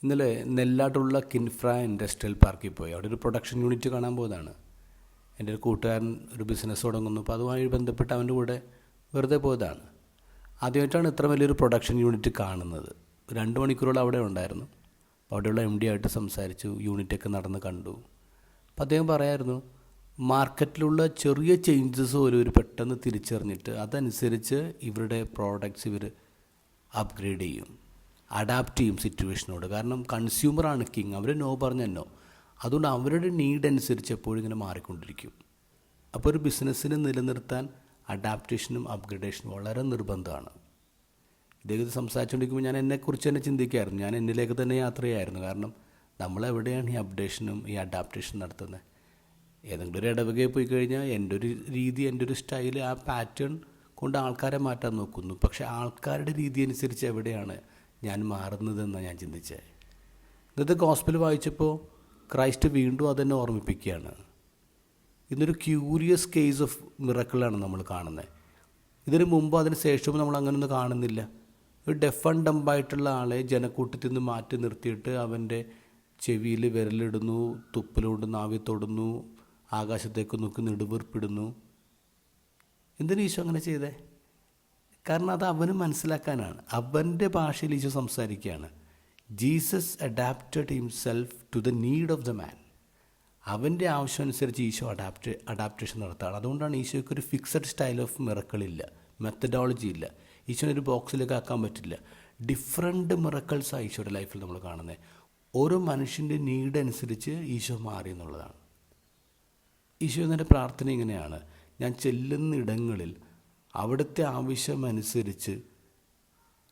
ഇന്നലെ നെല്ലാട്ടുള്ള കിൻഫ്ര ഇൻഡസ്ട്രിയൽ പാർക്കിൽ പോയി. അവിടെ ഒരു പ്രൊഡക്ഷൻ യൂണിറ്റ് കാണാൻ പോയതാണ്. എൻ്റെ ഒരു കൂട്ടുകാരൻ ഒരു ബിസിനസ് തുടങ്ങുന്നു. അപ്പോൾ അതുമായി ബന്ധപ്പെട്ട് അവൻ്റെ കൂടെ വെറുതെ പോയതാണ്. ആദ്യമായിട്ടാണ് ഇത്ര വലിയൊരു പ്രൊഡക്ഷൻ യൂണിറ്റ് കാണുന്നത്. 2 മണിക്കൂറോളം അവിടെ ഉണ്ടായിരുന്നു. അപ്പോൾ അവിടെയുള്ള MD ആയിട്ട് സംസാരിച്ചു, യൂണിറ്റൊക്കെ നടന്ന് കണ്ടു. അപ്പോൾ അദ്ദേഹം പറയായിരുന്നു, മാർക്കറ്റിലുള്ള ചെറിയ ചേഞ്ചസ് പോലും ഒരു പെട്ടെന്ന് തിരിച്ചറിഞ്ഞിട്ട് അതനുസരിച്ച് ഇവരുടെ പ്രോഡക്റ്റ്സ് ഇവർ അപ്ഗ്രേഡ് ചെയ്യും, അഡാപ്റ്റ് ചെയ്യും സിറ്റുവേഷനോട്. കാരണം കൺസ്യൂമറാണ് കിങ്, അവർ നോ പറഞ്ഞെന്നോ. അതുകൊണ്ട് അവരുടെ നീഡ് അനുസരിച്ച് എപ്പോഴും ഇങ്ങനെ മാറിക്കൊണ്ടിരിക്കും. അപ്പോൾ ഒരു ബിസിനസ്സിനെ നിലനിർത്താൻ അഡാപ്റ്റേഷനും അപ്ഗ്രേഡേഷനും വളരെ നിർബന്ധമാണ്. ഇദ്ദേഹത്തെ സംസാരിച്ചുകൊണ്ടിരിക്കുമ്പോൾ ഞാൻ എന്നെക്കുറിച്ച് തന്നെ ചിന്തിക്കുകയായിരുന്നു. ഞാൻ എന്നിലേക്ക് തന്നെ യാത്ര ചെയ്യായിരുന്നു. കാരണം നമ്മളെവിടെയാണ് ഈ അപ്ഡേഷനും ഈ അഡാപ്റ്റേഷനും നടത്തുന്നത്? ഏതെങ്കിലും ഒരു ഇടവകയിൽ പോയി കഴിഞ്ഞാൽ എൻ്റെ ഒരു രീതി, എൻ്റെ ഒരു സ്റ്റൈൽ, ആ പാറ്റേൺ കൊണ്ട് ആൾക്കാരെ മാറ്റാൻ നോക്കുന്നു. പക്ഷേ ആൾക്കാരുടെ രീതി അനുസരിച്ച് എവിടെയാണ് ഞാൻ മാറുന്നതെന്നാണ് ഞാൻ ചിന്തിച്ചത്. ഇന്നത്തെ ഗോസ്പൽ വായിച്ചപ്പോൾ ക്രൈസ്റ്റ് വീണ്ടും അതെന്നെ ഓർമ്മിപ്പിക്കുകയാണ്. ഇന്നൊരു ക്യൂരിയസ് കേസ് ഓഫ് മിറക്കിളാണ് നമ്മൾ കാണുന്നത്. ഇതിന് മുമ്പ് അതിന് ശേഷവും നമ്മൾ അങ്ങനെയൊന്നും കാണുന്നില്ല. ഒരു ഡെഫ് ആൻഡ് ഡംബായിട്ടുള്ള ആളെ ജനക്കൂട്ടത്തിൽ നിന്ന് മാറ്റി നിർത്തിയിട്ട് അവൻ്റെ ചെവിയിൽ വിരലിടുന്നു, തുപ്പലോട് നാവി തൊടുന്നു, ആകാശത്തേക്ക് നോക്കി നെടുവീർപ്പിടുന്നു. എന്തിനാ ഈശോ അങ്ങനെ ചെയ്തേ? കാരണം അത് അവന് മനസ്സിലാക്കാനാണ്. അവൻ്റെ ഭാഷയിൽ ഈശോ സംസാരിക്കുകയാണ്. Jesus adapted himself to the need of the man. അവൻ്റെ ആവശ്യം അനുസരിച്ച് ഈശോ അഡാപ്റ്റേഷൻ നടത്തുകയാണ്. അതുകൊണ്ടാണ് ഈശോയ്ക്ക് ഒരു ഫിക്സഡ് സ്റ്റൈൽ ഓഫ് മിറക്കിളില്ല, മെത്തഡോളജി ഇല്ല. ഈശോനെ ഒരു ബോക്സിലേക്ക് ആക്കാൻ പറ്റില്ല. ഡിഫറെൻറ്റ് മിറക്കിൾസാണ് ഈശോയുടെ ലൈഫിൽ നമ്മൾ കാണുന്നത്. ഓരോ മനുഷ്യൻ്റെ നീഡ് അനുസരിച്ച് ഈശോ മാറി എന്നുള്ളതാണ്. ഈശോ എന്നതിൻ്റെ പ്രാർത്ഥന ഇങ്ങനെയാണ്: ഞാൻ ചെല്ലുന്ന ഇടങ്ങളിൽ അവിടുത്തെ ആവശ്യമനുസരിച്ച്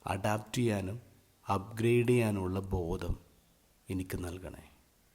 അഡാപ്റ്റ് ചെയ്യാനും അപ്ഗ്രേഡ് ചെയ്യാനുമുള്ള ബോധം എനിക്ക് നൽകണേ.